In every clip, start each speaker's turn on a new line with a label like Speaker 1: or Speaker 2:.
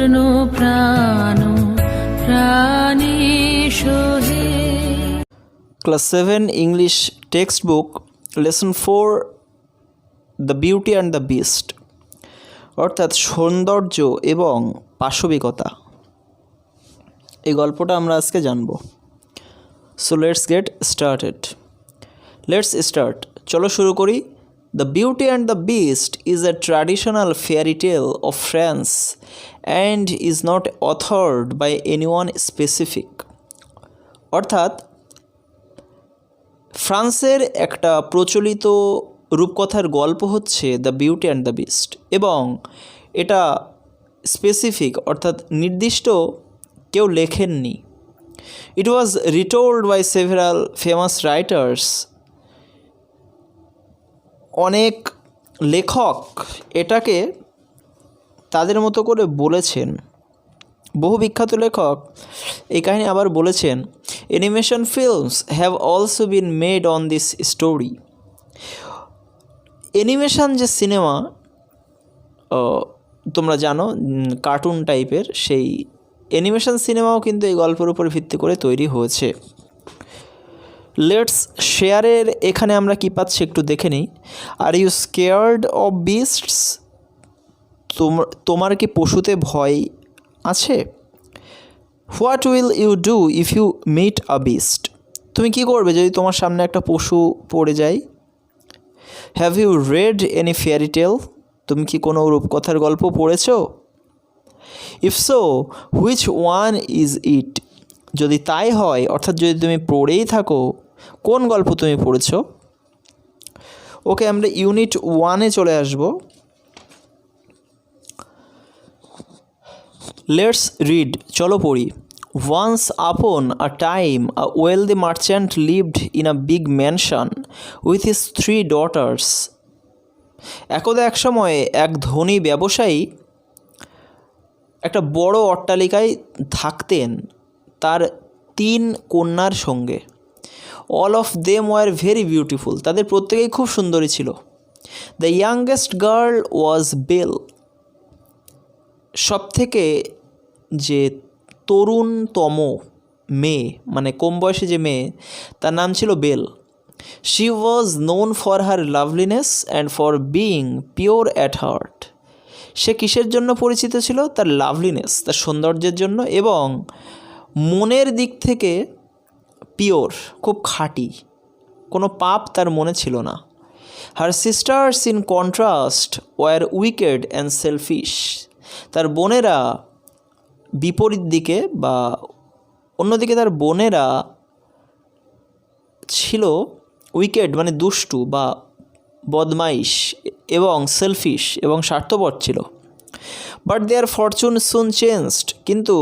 Speaker 1: কর্ণ প্রাণ প্রাণেশ হে।
Speaker 2: Class 7 English textbook lesson 4 The Beauty and the Beast অর্থাৎ সৌন্দর্য এবং পাশবিকতা। এই গল্পটা আমরা আজকে জানব। So let's get started. Let's start, চলো শুরু করি। The Beauty and the Beast is a traditional fairy tale of France and is not authored by anyone specific. অর্থাৎ ফ্রান্সের একটা প্রচলিত রূপকথার গল্প হচ্ছে the beauty and the beast, এবং এটা স্পেসিফিক অর্থাৎ নির্দিষ্ট কেউ লেখেননি। ইট ওয়াজ রিটোল্ড বাই সেভারাল ফেমাস রাইটার্স। অনেক লেখক এটাকে তাদের মতো করে বলেছেন। বহু বিখ্যাত লেখক এই কাহিনী আবার বলেছেন। Animation films have also been made on this story. Animation যে সিনেমা তোমরা জানো, কার্টুন টাইপের, সেই অ্যানিমেশন সিনেমাও কিন্তু এই গল্পের উপর ভিত্তি করে তৈরি হয়েছে। লেটস শেয়ারের এখানে আমরা কী পাচ্ছি একটু দেখে নিই। Are you scared of beasts? তোমার কি পশুতে ভয় আছে? What will you do if you meet a beast? তুমি কি করবে যদি তোমার সামনে একটা পশু পড়ে যায়? Have you read any fairy tale? তুমি কি কোনো রূপকথার গল্প পড়েছো? If so which one is it? যদি তাই হয়, অর্থাৎ যদি তুমি পড়েই থাকো, কোন গল্প তুমি পড়েছো? ওকে, আমরা ইউনিট 1-এ চলে আসবো। লেটস রিড, চলো পড়ি। Once upon a time a wealthy merchant lived in a big mansion with his 3 daughters. একদা এক সময়ে এক ধনী ব্যবসায়ী একটা বড় অট্টালিকায় থাকতেন তার 3 কন্যার সঙ্গে। All of them were very beautiful. তাদের প্রত্যেকেই খুব সুন্দরী ছিল। The youngest girl was Belle. সবথেকে যে তরুণতম মেয়ে, মানে কম বয়সী যে মেয়ে, তার নাম ছিল Belle. She was known for her loveliness and for being pure at heart. সে কিসের জন্য পরিচিত ছিল? তার লাভলিনেস, তার সৌন্দর্যের জন্য, এবং মনের দিক থেকে পিওর, খুব খাঁটি, কোনো পাপ তার মনে ছিল না। Her sisters in contrast were wicked and selfish. তার বোনেরা বিপরীত দিকে বা অন্যদিকে তার বোনেরা ছিল উইকেড মানে দুষ্টু বা বদমাইশ, এবং সেলফিশ এবং স্বার্থপর ছিল। But their fortune soon changed. কিন্তু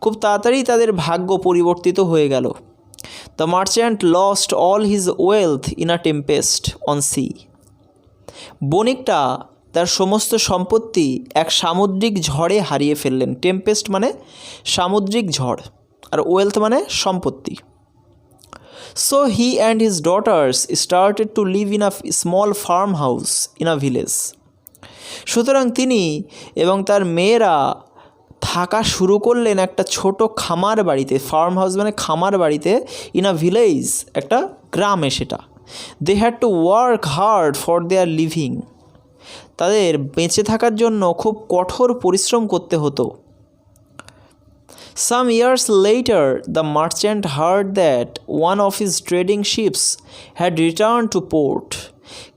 Speaker 2: খুব তাড়াতাড়ি তাদের ভাগ্য পরিবর্তিত হয়ে গেল। The merchant lost all his wealth in a tempest on sea. বণিকটা তার সমস্ত সম্পত্তি এক সামুদ্রিক ঝড়ে হারিয়ে ফেললেন। টেম্পেস্ট মানে সামুদ্রিক ঝড়, আর ওয়েলথ মানে সম্পত্তি। So he and his daughters started to live in a small farm house in a village. সুতরাং তিনি এবং তার মেয়েরা থাকা শুরু করলেন একটা ছোট খামার বাড়িতে। ফার্ম হাউস মানে খামার বাড়িতে, ইন আ ভিলেজ, একটা গ্রামে সেটা। They had to work hard for their living. তাদের বেঁচে থাকার জন্য খুব কঠোর পরিশ্রম করতে হতো। Some years later, the merchant heard that one of his trading ships had returned to port.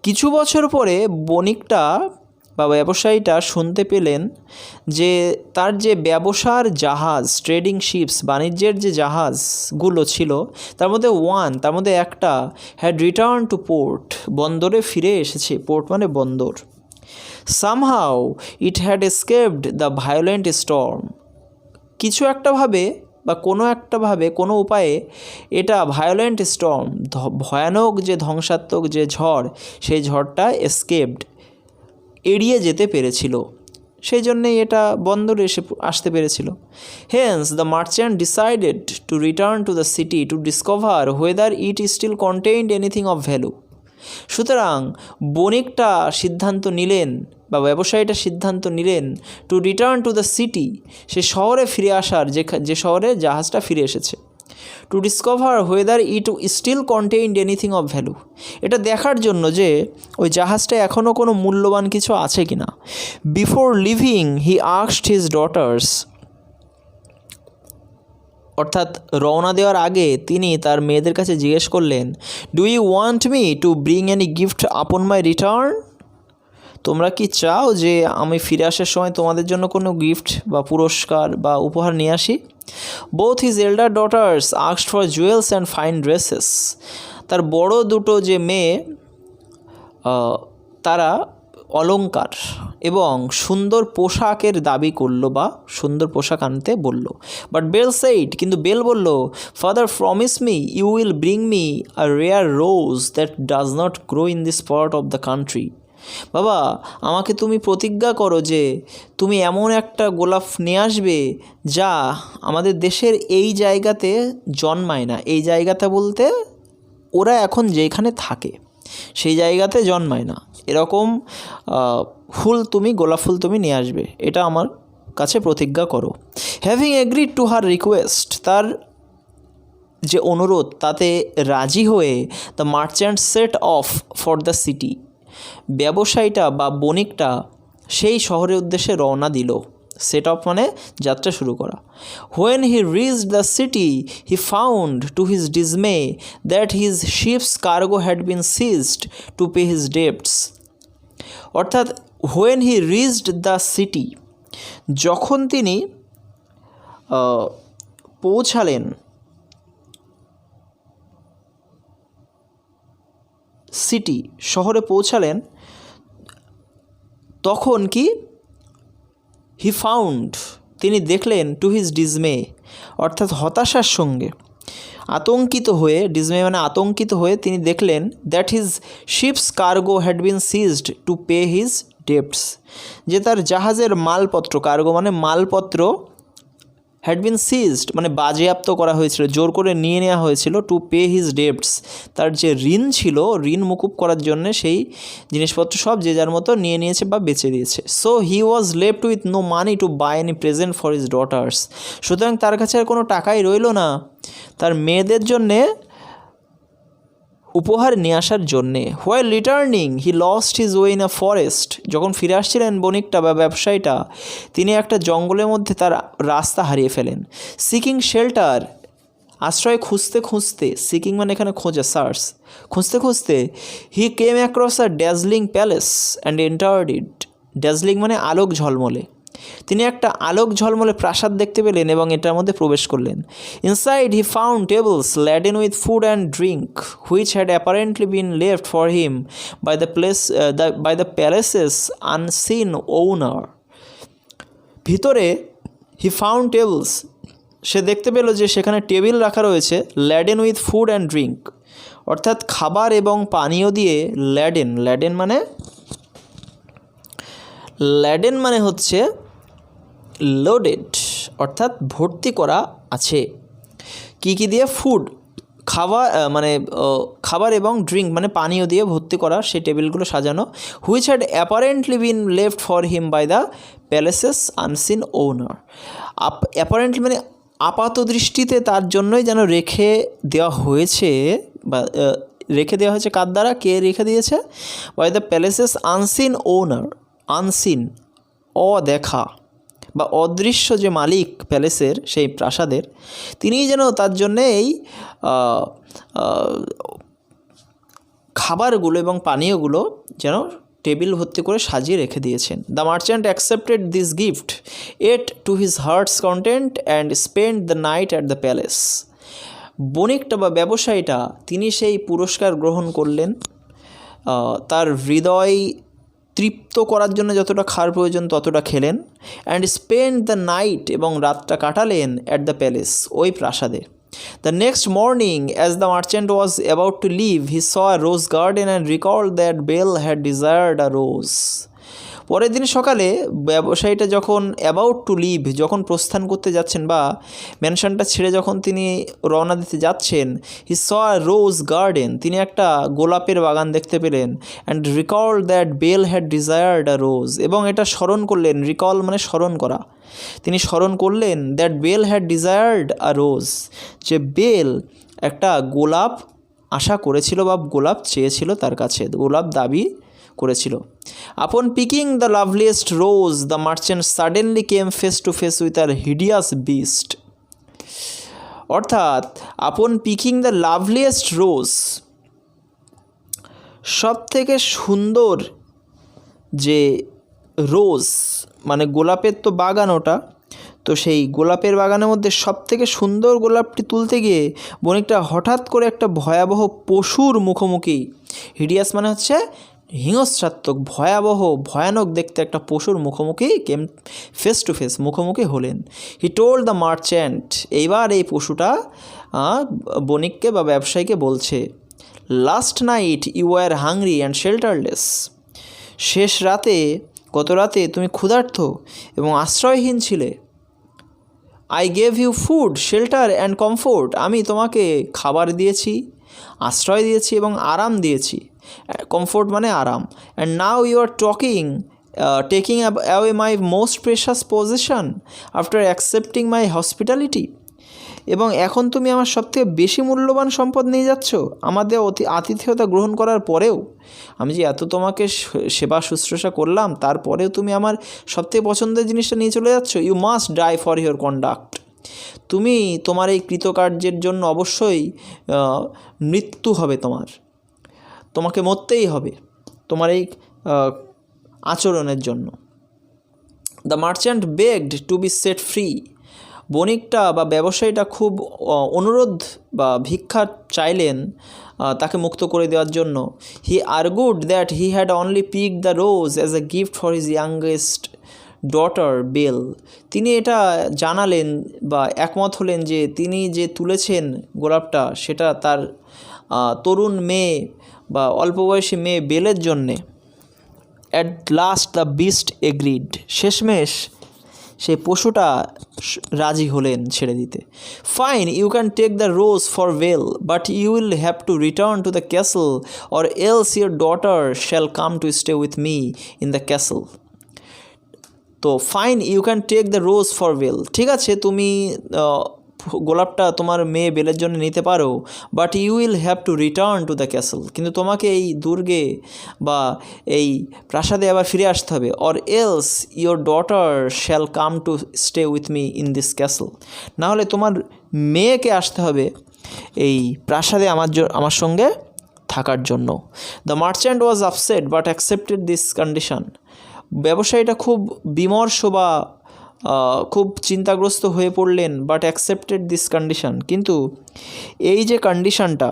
Speaker 2: কিছু বছর পরে বণিকটা বা ব্যবসায়ীটা শুনতে পেলেন যে তার যে ব্যবসার জাহাজ, ট্রেডিং শিপস, বাণিজ্যের যে জাহাজগুলো ছিল, তার মধ্যে একটা হ্যাড রিটার্ন টু পোর্ট, বন্দরে ফিরে এসেছে। পোর্ট মানে বন্দর। Somehow it had escaped the violent storm. কিছু একটা ভাবে বা কোনো উপায়ে এটা ভায়োলেন্ট স্টর্ম, ভয়ানক যে ধ্বংসাত্মক যে ঝড়, সেই ঝড়টা এস্কেপড, এড়িয়ে যেতে পেরেছিল। সেই জন্যেই এটা বন্দরে আসতে পেরেছিল। Hence the merchant decided to return to the city to discover whether it still contained anything of value. সুতরাং বণিকটা সিদ্ধান্ত নিলেন বা ব্যবসায়ীটা সিদ্ধান্ত নিলেন to return to the city, সে শহরে ফিরে আসার, যে শহরে জাহাজটা ফিরে এসেছে, to discover whether it still contained anything of value, এটা দেখার জন্য যে ওই জাহাজটা এখনও কোনো মূল্যবান কিছু আছে কি না। Before living he asked his daughters, অর্থাৎ রওনা দেওয়ার আগে তিনি তার মেয়েদের কাছে জিজ্ঞেস করলেন, do you want me to bring any gift upon my return, তোমরা কি চাও যে আমি ফিরে আসার সময় তোমাদের জন্য কোনো গিফট বা পুরস্কার বা উপহার নিয়ে আসি। Both his এল্ডার daughters asked for jewels and fine dresses, তার বড় দুটো যে মেয়ে তারা অলংকার এবং সুন্দর পোশাকের দাবি করলো বা সুন্দর পোশাক আনতে বলল। বাট বেল সেইড, কিন্তু বেল বলল, father promise me you will bring me a rare rose that does not grow in this part of the country, বাবা আমাকে তুমি প্রতিজ্ঞা করো যে তুমি এমন একটা গোলাপ নিয়ে আসবে যা আমাদের দেশের এই জায়গাতে জন্মায় না, এই জায়গাটা বলতে ওরা এখন যেখানে থাকে সেই জায়গাতে জন্মায় না, এরকম ফুল তুমি, গোলাপ ফুল তুমি নিয়ে আসবে, এটা আমার কাছে প্রতিজ্ঞা করো। Having agreed to her request, তার যে অনুরোধ তাতে রাজি হয়ে the merchant set off for the city, ব্যবসায়ীটা বা বণিকটা সেই শহরের উদ্দেশ্যে রওনা দিল। সেট অফ মানে যাত্রা শুরু করা। When he reached the city he found to his dismay that his ship's cargo had been seized to pay his debts, অর্থাৎ when he reached the city, যখন তিনি পৌঁছালেন সিটি, শহরে পৌঁছালেন, তখন কি হি ফাউন্ড, তিনি দেখলেন, টু হিজ ডিসমে অর্থাৎ হতাশার সঙ্গে, আতঙ্কিত হয়ে, ডিসমে মানে আতঙ্কিত হয়ে তিনি দেখলেন, that his ship's cargo had been seized to pay his ডেপ্টস, যে তার জাহাজের মালপত্র, কার্গো মানে মালপত্র, হ্যাড বিন সিজড মানে বাজেয়াপ্ত করা হয়েছিল, জোর করে নিয়ে নেওয়া হয়েছিল, টু পে হিজ ডেপ্টস, তার যে ঋণ ছিল, ঋণ মুকুব করার জন্য সেই জিনিসপত্র সব যে যার মতো নিয়ে নিয়েছে বা বেচে দিয়েছে। So he was left with no money to buy any present for his daughters, সুতরাং তার কাছে আর কোনো টাকাই রইল না তার মেয়েদের জন্যে উপহার নিয়ে আসার জন্যে। While returning he lost his way in a forest, যখন ফিরে আসছিলেন বণিকটা বা ব্যবসায়ীটা, তিনি একটা জঙ্গলের মধ্যে তার রাস্তা হারিয়ে ফেলেন। সিকিং শেল্টার, আশ্রয় খুঁজতে খুঁজতে, সিকিং মানে এখানে খোঁজা, সার্চ, খুঁজতে খুঁজতে, he came across a dazzling palace and entered it, dazzling মানে আলোক ঝলমলে, তিনি একটা আলোক ঝলমলে প্রাসাদ দেখতে পেলেন এবং এটার মধ্যে প্রবেশ করলেন। Inside he found tables laden with food and drink which had apparently been left for him by the palace's unseen owner. ভিতরে হি ফাউন্ড টেবলস, সে দেখতে পেল যে সেখানে টেবিল রাখা রয়েছে, ল্যাডেন উইথ ফুড অ্যান্ড ড্রিঙ্ক অর্থাৎ খাবার এবং পানীয় দিয়ে ল্যাডেন, ল্যাডেন মানে হচ্ছে লোডেড অর্থাৎ ভর্তি করা আছে, কি কি দিয়ে, ফুড খাবার এবং ড্রিঙ্ক মানে পানীয় দিয়ে ভর্তি করা সেই টেবিলগুলো সাজানো। Which had apparently been left for him by the palace's unseen owner, apparently মানে আপাত দৃষ্টিতে তার জন্যই যেন রেখে দেওয়া হয়েছে, বা রেখে দেওয়া হয়েছে কার দ্বারা, কে রেখে দিয়েছে, by the palace's unseen owner, unseen অদেখা বা অদৃশ্য যে মালিক প্যালেসের, সেই প্রাসাদের, তিনিই যেন তার জন্যে এই খাবারগুলো এবং পানীয়গুলো যেন টেবিল ভর্তি করে সাজিয়ে রেখে দিয়েছেন। The merchant accepted this gift, ate to his heart's content and spend the night at the palace, বণিকটা বা ব্যবসায়ীটা তিনি সেই পুরস্কার গ্রহণ করলেন, তার হৃদয় তৃপ্ত করার জন্য যতটা খাওয়ার প্রয়োজন ততটা খেলেন, অ্যান্ড স্পেন্ড দ্য নাইট এবং রাতটা কাটালেন অ্যাট দ্য প্যালেস, ওই প্রাসাদে। The next morning as the merchant was about to leave he saw a rose garden and recalled that Belle had desired a rose. পরের দিন সকালে ব্যবসায়ীটা যখন অ্যাবাউট টু লিভ, যখন প্রস্থান করতে যাচ্ছেন বা ম্যানশনটা ছেড়ে যখন তিনি রওনা দিতে যাচ্ছেন, হি স আ রোজ গার্ডেন, তিনি একটা গোলাপের বাগান দেখতে পেলেন। And recall that Belle had desired a rose, এবং এটা স্মরণ করলেন, রিকল মানে স্মরণ করা, তিনি স্মরণ করলেন that Belle had desired a রোজ, যে বেল একটা গোলাপ আশা করেছিল বা গোলাপ চেয়েছিল তার কাছে, গোলাপ দাবি করেছিল। Upon picking the loveliest rose the merchant suddenly came face to face with a hideous beast. অর্থাৎ আপন পিকিং দ্য লাভলিয়েস্ট রোজ, সব থেকে সুন্দর যে রোজ মানে গোলাপের তো বাগান ওটা, তো সেই গোলাপের বাগানের মধ্যে সব থেকে সুন্দর গোলাপটি তুলতে গিয়ে বণিকটা হঠাৎ করে একটা ভয়াবহ পশুর মুখোমুখি, হিডিয়াস মানে হচ্ছে হিংস্রাত্মক, ভয়াবহ ভয়ানক দেখতে একটা পশুর মুখোমুখি কেম ফেস টু ফেস, মুখোমুখি হলেন। হি টোল্ড দ্য মার্চেন্ট, এইবার এই পশুটা বণিককে বা ব্যবসায়ীকে বলছে, last night you are hungry and shelterless, শেষ রাতে, গত রাতে তুমি ক্ষুধার্ত এবং আশ্রয়হীন ছিলে। I gave you food, shelter and comfort, আমি তোমাকে খাবার দিয়েছি, আশ্রয় দিয়েছি এবং আরাম দিয়েছি, কমফোর্ট মানে আরাম। And now you are taking away my most precious position after accepting my hospitality, এবং এখন তুমি আমার সবথেকে বেশি মূল্যবান সম্পদ নিয়ে যাচ্ছ আমাদের আতিথেয়তা গ্রহণ করার পরেও। আমি যে এত তোমাকে সেবা শুশ্রূষা করলাম, তারপরেও তুমি আমার সবথেকে পছন্দের জিনিসটা নিয়ে চলে যাচ্ছ। You must die for your conduct, তুমি তোমার এই কৃতকার্যের জন্য অবশ্যই মৃত্যু হবে, তোমাকে মরতেই হবে তোমার এই আচরণের জন্য। The merchant begged to be set free, বণিকটা বা ব্যবসায়ীটা খুব অনুরোধ বা ভিক্ষা চাইলেন তাকে মুক্ত করে দেওয়ার জন্য। He argued that he had only pick the rose as a gift for his youngest daughter Belle, তিনি এটা জানালেন বা একমত হলেন যে তিনি যে তুলেছেন গোলাপটা সেটা তার তরুণ মেয়ে বা অল্প বয়সী মেয়ে বেলের জন্যে। At last the beast agreed, শেষমেশ সেই পশুটা রাজি হলেন ছেড়ে দিতে। Fine, you can take the rose for Belle, but you will have to return to the castle or else your daughter shall come to stay with me in the castle. তো fine, you can take the rose for Belle, ঠিক আছে তুমি গোলাপটা তোমার মেয়ে বেলের জন্য নিতে পারো, but you will have to return to the castle, কিন্তু তোমাকে এই দুর্গে বা এই প্রাসাদে আবার ফিরে আসতে হবে। Or else your daughter shall come to stay with me in this castle, নাহলে তোমার মেয়েকে আসতে হবে এই প্রাসাদে আমার সঙ্গে থাকার জন্য। The merchant was upset but accepted this condition, ব্যবসায়ীটা খুব বিমর্ষ বা খুব চিন্তাগ্রস্ত হয়ে পড়লেন, বাট অ্যাকসেপ্টেড দিস কন্ডিশন, কিন্তু এই যে কন্ডিশনটা,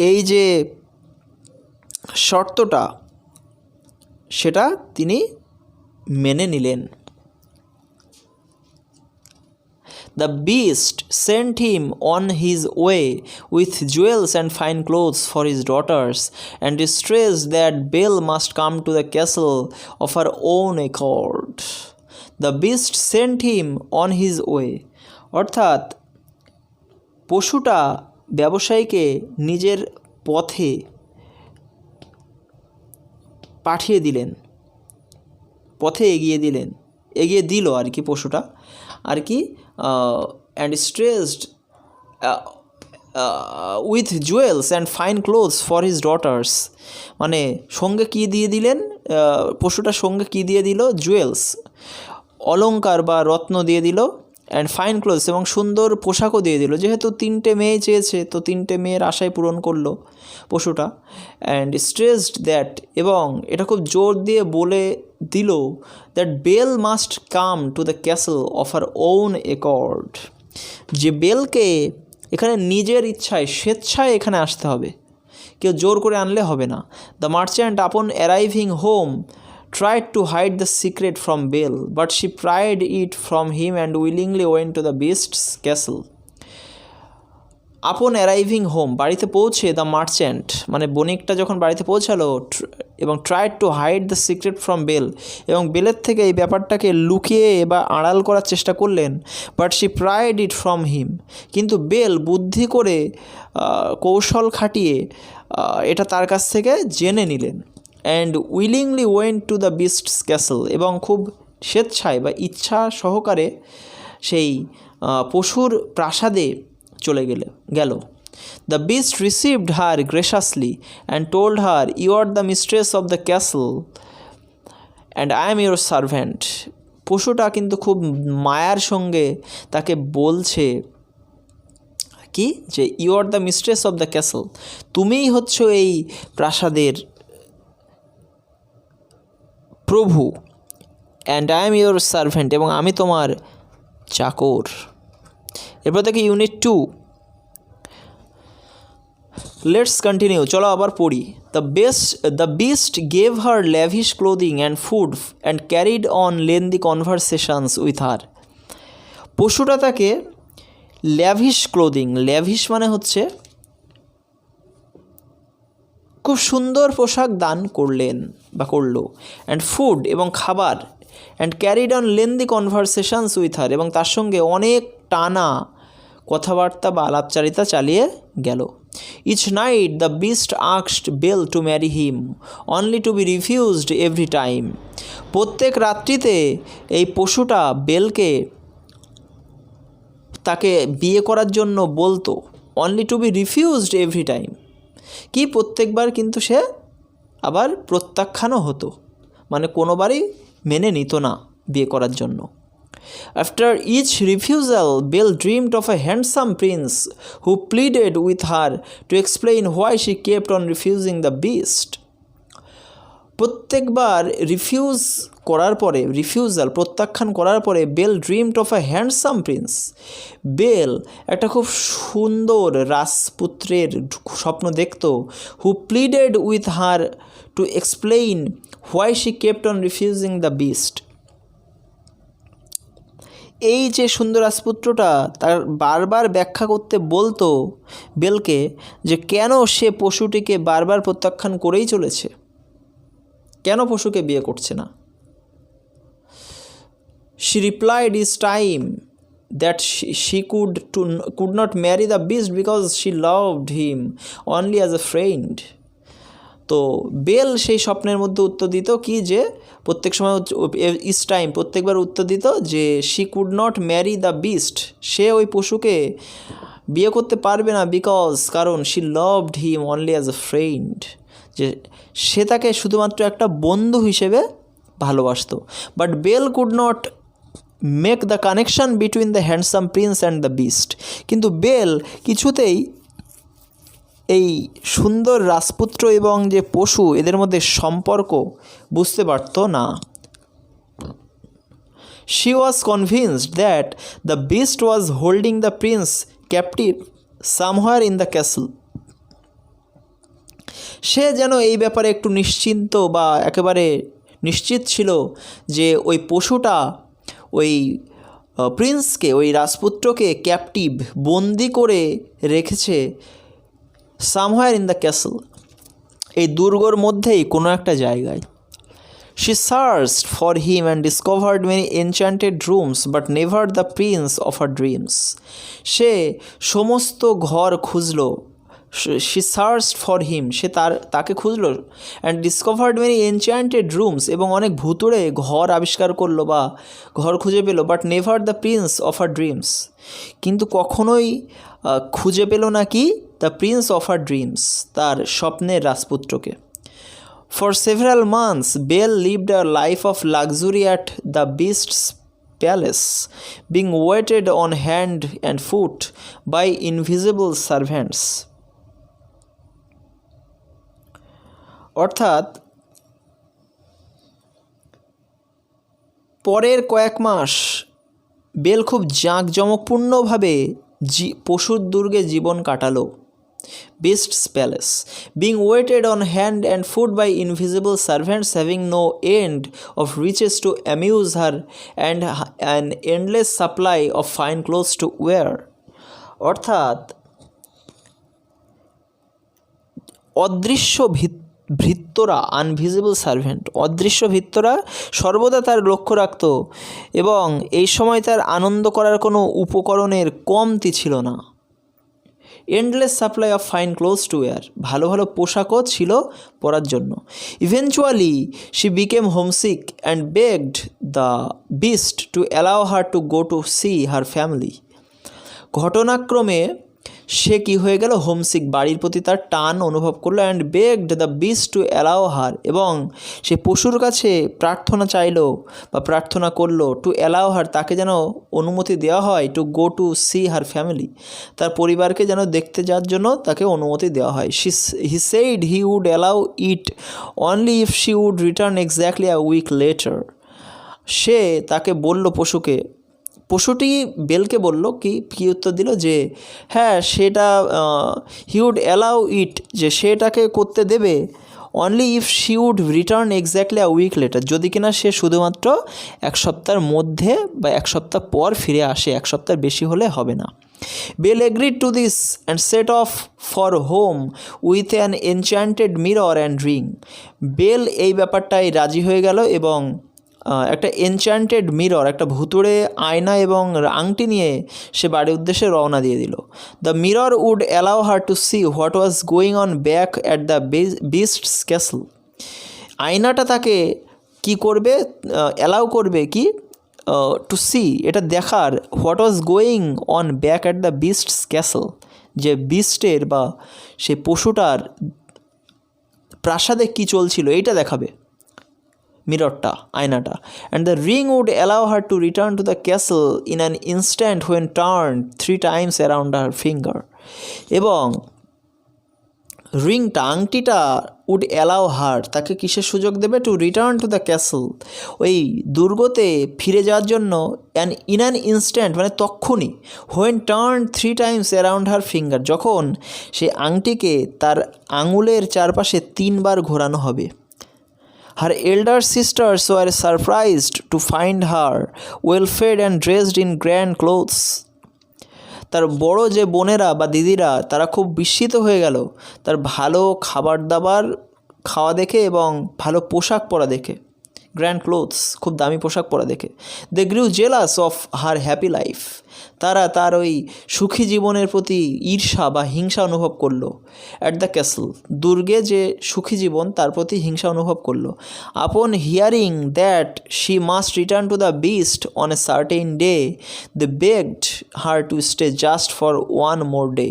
Speaker 2: এই যে শর্তটা, সেটা তিনি মেনে নিলেন। The beast sent him on his way with jewels and fine clothes for his daughters, and stressed that Belle must come to the castle of her own accord. The beast sent him on his way, অর্থাৎ পশুটা ব্যবসায়ীকে নিজের পথে পাঠিয়ে দিলেন, পথে এগিয়ে দিল আর কি পশুটা আর কি। And stressed with jewels and fine clothes for his daughters, মানে সঙ্গে কী দিয়ে দিলেন, পশুটার সঙ্গে কী দিয়ে দিল, জুয়েলস অলংকার বা রত্ন দিয়ে দিল, অ্যান্ড ফাইন ক্লোথস এবং সুন্দর পোশাকও দিয়ে দিল, যেহেতু 3টে মেয়ে চেয়েছে তো 3টে মেয়ের আশায় পূরণ করলো পশুটা। অ্যান্ড স্ট্রেসড দ্যাট, এবং এটা খুব জোর দিয়ে বলে দিল, that Belle must come to the castle of her own accord, যে বেলকে এখানে নিজের ইচ্ছায় স্বেচ্ছায় এখানে আসতে হবে, কেউ জোর করে আনলে হবে না। দ্য মার্চেন্ট আপন arriving home tried to hide the secret from Belle, but she pried it from him and willingly went to the beast's castle. আপন অ্যারাইভিং হোম, বাড়িতে পৌঁছে দ্য মার্চেন্ট মানে বণিকটা যখন বাড়িতে পৌঁছালো এবং tried to hide the secret from Belle, এবং বেলের থেকে এই ব্যাপারটাকে লুকিয়ে বা আড়াল করার চেষ্টা করলেন, but she pride it from him, কিন্তু বেল বুদ্ধি করে কৌশল খাটিয়ে এটা তার কাছ থেকে জেনে নিলেন। And willingly went to the beast's castle, এবং খুব স্বেচ্ছায় বা ইচ্ছা সহকারে সেই পশুর প্রাসাদে চলে গেল। The beast received her graciously and told her, you are the mistress of the castle and I am your servant. পশুটা কিন্তু খুব মায়ার সঙ্গে তাকে বলছে কি, যে you are the mistress of the castle, তুমিই হচ্ছ এই প্রাসাদের প্রভু, and I am your servant, এবং আমি তোমার চাকর। এরপর থেকে ইউনিট 2, লেটস কন্টিনিউ, চলো আবার পড়ি। The beast gave her lavish clothing and food and carried on lengthy conversations with her. পশুটা তাকে ল্যাভিশ ক্লোদিং, ল্যাভিশ মানে হচ্ছে খুব সুন্দর পোশাক দান করলেন বা করলো, অ্যান্ড ফুড এবং খাবার, and carried on lengthy conversations with হার, এবং তার সঙ্গে অনেক টানা কথাবার্তা বা আলাপচারিতা চালিয়ে গেল। Each night the beast asked Belle to marry him only to be refused every time. প্রত্যেক রাত্রিতে এই পশুটা বেলকে তাকে বিয়ে করার জন্য বলতো, only to be refused every time, কি প্রত্যেকবার কিন্তু সে আবার প্রত্যাখ্যানও হতো, মানে কোনোবারই মেনে নিত না বিয়ে করার জন্য। After each refusal Belle dreamed of a handsome prince who pleaded with her to explain why she kept on refusing the beast. প্রত্যেকবার প্রত্যাখ্যান করার পরে Belle dreamed of a handsome prince, Belle একটা খুব সুন্দর রাজপুত্রের স্বপ্ন দেখত, who pleaded with her to explain why she kept on refusing the beast. এই যে সুন্দর রাজপুত্রটা তার বারবার ব্যাখ্যা করতে বলতো বেলকে যে কেন সে পশুটিকে বারবার প্রত্যাখ্যান করেই চলেছে, কেন পশুকে বিয়ে করছে না। She replied each time that she could not marry the beast because she loved him only as a friend. তো বেল সেই স্বপ্নের মধ্যে উত্তর দিত কি, যে প্রত্যেক সময় ইচ টাইম প্রত্যেকবার উত্তর দিত যে she could not marry the beast, সে ওই পশুকে বিয়ে করতে পারবে না, কারণ she loved him only as a friend, যে সে তাকে শুধুমাত্র একটা বন্ধু হিসেবে ভালোবাসত। But Belle could not make the connection between the handsome prince and the beast, কিন্তু বেল কিছুতেই এই সুন্দর রাজপুত্র এবং যে পশু এদের মধ্যে সম্পর্ক বুঝতে পারত না। She was convinced that the beast was holding the prince captive somewhere in the castle. সে যেন এই ব্যাপারে একটু নিশ্চিন্ত বা একেবারে নিশ্চিত ছিল যে ওই পশুটা ওই প্রিন্সকে, ওই রাজপুত্রকে ক্যাপটিভ বন্দি করে রেখেছে সামহার ইন দ্য ক্যাসেল, এই দুর্গর মধ্যেই কোনো একটা জায়গায়। She searched for him and discovered many enchanted rooms but never the prince of her dreams. সে সমস্ত ঘর খুঁজল, শি সার্চড ফর হিম, সে তাকে খুঁজল, and discovered many enchanted rooms, এবং অনেক ভুতুড়ে ঘর আবিষ্কার করলো বা ঘর খুঁজে পেল, but never the prince of her dreams, কিন্তু কখনোই খুঁজে পেল না কি, the prince of her dreams, তার স্বপ্নের রাজপুত্রকে। For several months Belle lived a life of luxury at the beast's palace, being waited on hand and foot by invisible servants. অর্থাৎ পরের কয়েক মাস বেল খুব জাঁকজমকপূর্ণভাবে পশুর দুর্গে জীবন কাটালো, beast's palace, being waited on hand and food by invisible servants, having no end of riches to amuse her and an endless supply of fine clothes to wear. অর্থাৎ অদৃশ্য ভৃত্যরা, আনভিজিবল সার্ভেন্ট, অদৃশ্য ভৃত্যরা সর্বদা তার লক্ষ্য রাখত এবং এই সময় তার আনন্দ করার কোনো উপকরণের কমতি ছিল না। Endless supply of fine clothes to wear, ভালো ভালো পোশাকও ছিল পরার জন্য। Eventually she became homesick and begged the beast to allow her to go to see her family. ঘটনাক্রমে সে কি হয়ে গেল, হোমসিক, বাড়ির প্রতি তার টান অনুভব করলো। And begged the beast to allow হার, এবং সে পশুর কাছে প্রার্থনা চাইলো বা প্রার্থনা করলো, টু অ্যালাউ হার, তাকে যেন অনুমতি দেওয়া হয়, to go to see her family, তার পরিবারকে যেন দেখতে যাওয়ার জন্য তাকে অনুমতি দেওয়া হয়। He said he would allow it only if she would return exactly a week later. সে তাকে বলল, পশুটি বেলকে বলল, কি উত্তর দিল, যে হ্যাঁ সেটা হি উড অ্যালাউ ইট, যে সেটাকে করতে দেবে, only if she would return exactly a week later, যদি কিনা সে শুধুমাত্র এক সপ্তাহের মধ্যে বা এক সপ্তাহ পর ফিরে আসে, এক সপ্তাহের বেশি হলে হবে না। Belle agreed to this and set off for home with an enchanted mirror and ring. Belle এই ব্যাপারটাই রাজি হয়ে গেল এবং একটা এনচ্যান্টেড মিরর, একটা ভুতুড়ে আয়না এবং আংটি নিয়ে সে বাড়ির উদ্দেশ্যে রওনা দিয়ে দিল। The mirror would allow her to see what was going on back at the beast's castle. আয়নাটা তাকে কি করবে, অ্যালাউ করবে কি, টু সি, এটা দেখার, what was going on back at the beast's castle, যে বিস্টের বা সে পশুটার প্রাসাদে কী চলছিল এইটা দেখাবে মিররটা, আয়নাটা। And the ring would allow her to return to the castle in an instant when turn 3 times around her finger. এবং রিংটা, আংটিটা, উড অ্যালাউ হার, তাকে কিসের সুযোগ দেবে, two return to the castle, ওই দুর্গতে ফিরে যাওয়ার জন্য, ইন অ্যান ইনস্ট্যান্ট মানে তক্ষুনি, when turn 3 times around her finger, যখন সে আংটিকে তার আঙুলের চারপাশে 3 বার ঘোরানো হবে। Her elder sisters were surprised to find her well fed and dressed in grand clothes. তার বড় যে বোনেরা বা দিদিরা তারা খুব বিস্মিত হয়ে গেল তার ভালো খাবার দাবার খাওয়া দেখে এবং ভালো পোশাক পরা দেখে, গ্র্যান্ড ক্লোথস, খুব দামি পোশাক পরা দেখে। They grew jealous of her happy life, তারা তার ওই সুখী জীবনের প্রতি ঈর্ষা বা হিংসা অনুভব করলো। অ্যাট দ্য ক্যাসল, দুর্গে যে সুখী জীবন তার প্রতি হিংসা অনুভব করলো। Upon hearing that she must return to the beast on a certain day, they begged her to stay just for 1 more day.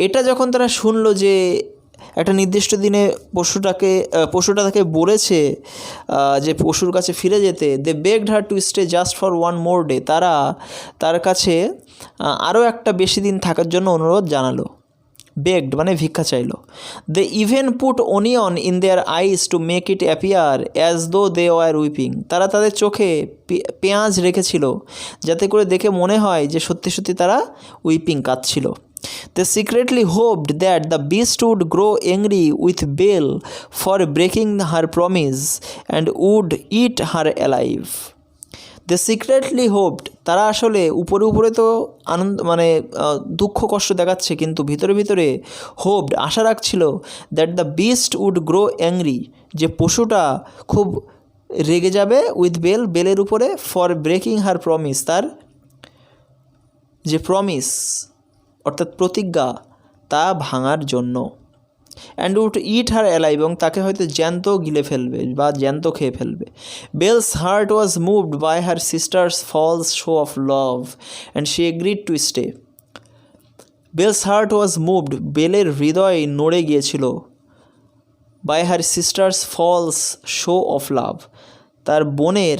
Speaker 2: এটা যখন তারা শুনলো যে একটা নির্দিষ্ট দিনে পশুটা তাকে বলেছে যে পশুর কাছে ফিরে যেতে, they begged her to stay just for 1 more day, তারা তার কাছে আরও একটা বেশি দিন থাকার জন্য অনুরোধ জানালো। বেগড মানে ভিক্ষা চাইলো। They even put onion in their eyes to make it appear as though they war whipping, তারা তাদের চোখে পেঁয়াজ রেখেছিল যাতে করে দেখে মনে হয় যে সত্যি সত্যি তারা উইপিং, কাঁদছিল। They secretly hoped that the beast would grow angry with Belle for breaking her promise and would eat her alive. They secretly hoped, তারা আসলে উপরে তো আনন্দ মানে দুঃখ কষ্ট দেখাচ্ছে, কিন্তু ভিতরে ভিতরে হোপড, আশা রাখছিল, that the beast would grow angry, যে পশুটা খুব রেগে যাবে, উইথ বেলের উপরে, ফর ব্রেকিং হার প্রমিস, তার যে প্রমিস অর্থাৎ প্রতিজ্ঞা তা ভাঙার জন্য। And would eat her alive, এবং তাকে হয়তো জ্যান্ত গিলে ফেলবে বা জ্যান্ত খেয়ে ফেলবে। Belle's heart was moved by her sisters' false show of love and she agreed to stay. Belle's heart was moved, বেলের হৃদয় নড়ে গিয়েছিল, by her sisters' false show of love, তার বোনেদের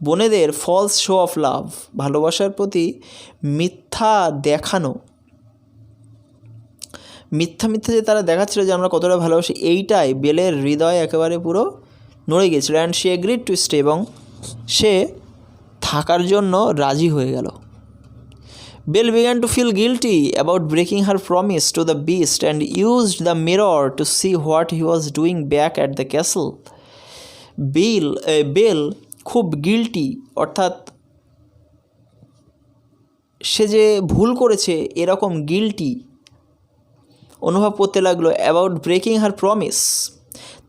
Speaker 2: বোনেদের ফলস শো অফ লাভ, ভালোবাসার প্রতি মিথ্যা দেখানো, মিথ্যা যে তারা দেখাচ্ছিল যে আমরা কতটা ভালোবাসি, এইটাই বেলের হৃদয় একেবারে পুরো নড়ে গিয়েছিল। And she agreed to stay, এবং সে থাকার জন্য রাজি হয়ে গেল। Belle began to feel guilty about breaking her promise to the beast and used the mirror to see what he was doing back at the castle. Belle খুব guilty, অর্থাৎ সে যে ভুল করেছে এরকম গিল্টি অনুভব করতে লাগলো অ্যাবাউট ব্রেকিং হার প্রমিস,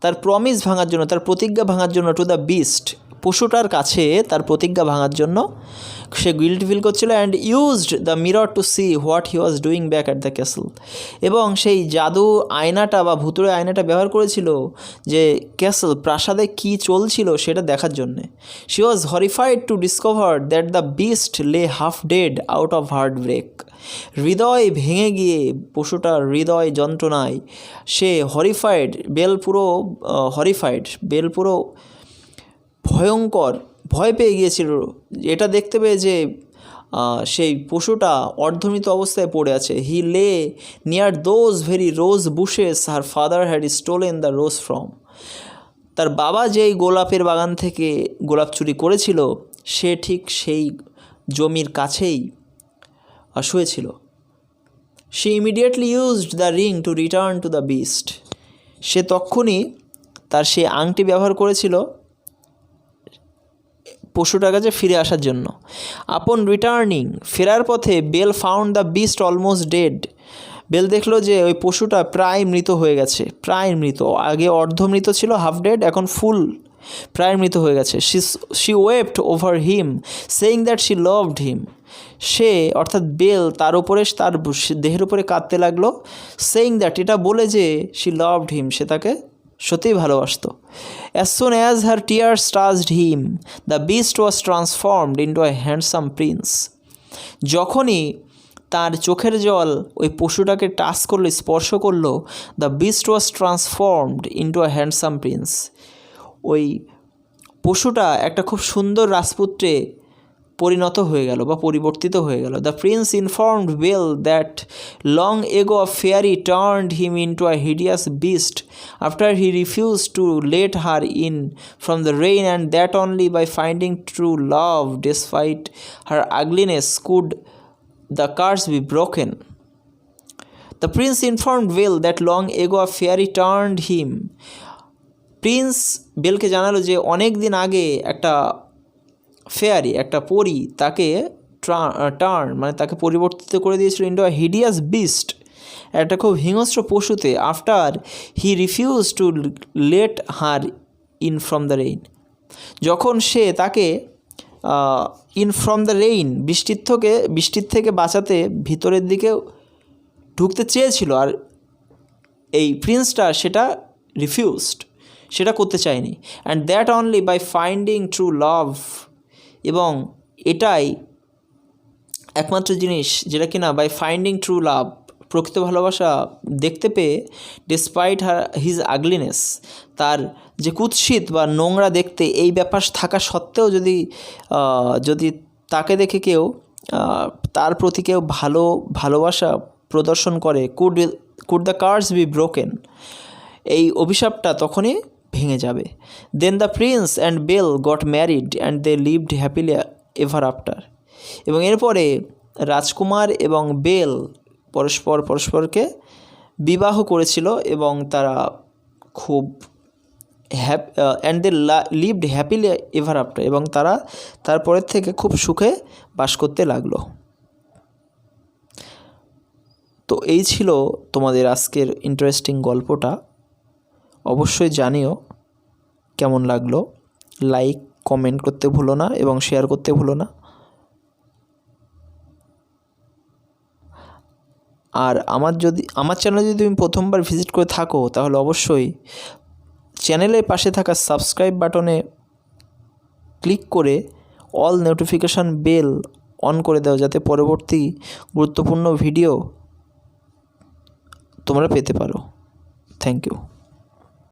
Speaker 2: তার প্রমিস ভাঙার জন্য, তার প্রতিজ্ঞা ভাঙার জন্য, টু দ্য বিস্ট, পশুটার কাছে তার প্রতিজ্ঞা ভাঙার জন্য সে গিল্ট ফিল করছিল। And used the mirror to see what he was doing back at the castle, এবং সেই জাদু আয়নাটা বা ভুতুড়ে আয়নাটা ব্যবহার করেছিল যে ক্যাসেল প্রাসাদে কী চলছিল সেটা দেখার জন্যে। She was horrified to discover that the beast lay half dead out of heart break, হৃদয় ভেঙে গিয়ে পশুটার হৃদয় যন্ত্রণায় সে হরিফাইড, বেল পুরো ভয়ঙ্কর ভয় পেয়ে গিয়েছিল এটা দেখতে পেয়ে যে সেই পশুটা অর্ধমৃত অবস্থায় পড়ে আছে। হি লে near those very rose bushes her father had stolen the rose from, তার বাবা যেই গোলাপের বাগান থেকে গোলাপ চুরি করেছিল সে ঠিক সেই জমির কাছেই শুয়েছিল। She immediately used the ring to return to the beast, সে তক্ষুনি তার সেই আংটি ব্যবহার করেছিল পশুটার কাছে ফিরে আসার জন্য। আপন রিটার্নিং, ফেরার পথে Belle found the beast almost dead, Belle দেখলো যে ওই পশুটা প্রায় মৃত হয়ে গেছে, প্রায় মৃত, আগে অর্ধমৃত ছিল, হাফ ডেড, এখন ফুল প্রায় মৃত হয়ে গেছে। She wept over him saying that she loved him, সে অর্থাৎ বেল তার উপরে, তার দেহের উপরে কাঁদতে লাগলো, সেইং দ্যাট, এটা বলে যে শি লাভড হিম, সে তাকে সত্যিই ভালোবাসত। As soon as her tears touched him the beast was transformed into a handsome Prince, যখনই তার চোখের জল ওই পশুটাকে টাচ করলো, স্পর্শ করলো, the beast was transformed into a handsome Prince, ওই পশুটা একটা খুব সুন্দর রাজপুত্রে পরিণত হয়ে গেল বা পরিবর্তিত হয়ে গেল। The prince informed Belle that long ago a fairy turned him into a hideous beast after he refuse to let her in from the rain, and that only by finding true love despite her ugliness could the curse be broken. The prince informed Belle that long ago a fairy turned him, prince বেলকে জানালো যে অনেক দিন আগে একটা fairy, একটা পরী তাকে turn মানে তাকে পরিবর্তিত করে দিয়েছিল ইন্টু আ হিডিয়াস বিস্ট, একটা খুব হিংস্র পশুতে, after he refuse to let her in from the rain, যখন সে তাকে ইন ফ্রম দ্য রেইন, বৃষ্টির থেকে বাঁচাতে ভিতরের দিকে ঢুকতে চেয়েছিল, আর এই প্রিন্সটা সেটা রিফিউজড, সেটা করতে চায়নি। And that only by finding true love, এবং এটাই একমাত্র জিনিস যেটা কিনা বাই ফাইন্ডিং ট্রু লাভ, প্রকৃত ভালোবাসা দেখতে পেয়ে, ডিসপাইট হিজ আগলিনেস, তার যে কুৎসিত বা নোংরা দেখতে এই ব্যাপার থাকা সত্ত্বেও যদি তাকে দেখে কেউ তার প্রতি কেউ ভালোবাসা প্রদর্শন করে, could the curse be broken, এই অভিশাপটা তখনই ভেঙে যাবে। Then the prince and Belle got married and they lived happily ever after, এবং এরপরে রাজকুমার এবং বেল পরস্পরকে বিবাহ করেছিল এবং তারা খুব and they lived happily ever after, এবং তারা তারপরের থেকে খুব সুখে বাস করতে লাগলো। তো এই ছিল তোমাদের আজকের ইন্টারেস্টিং গল্পটা। অবশ্যই জানিও কেমন লাগলো, লাইক কমেন্ট করতে ভুলো না এবং শেয়ার করতে ভুলো না। আর আমার চ্যানেলে যদি তুমি প্রথমবার ভিজিট করে থাকো তাহলে অবশ্যই চ্যানেলের পাশে থাকা সাবস্ক্রাইব বাটনে ক্লিক করে অল নোটিফিকেশান বেল অন করে দাও, যাতে পরবর্তী গুরুত্বপূর্ণ ভিডিও তোমরা পেতে পারো। Thank you.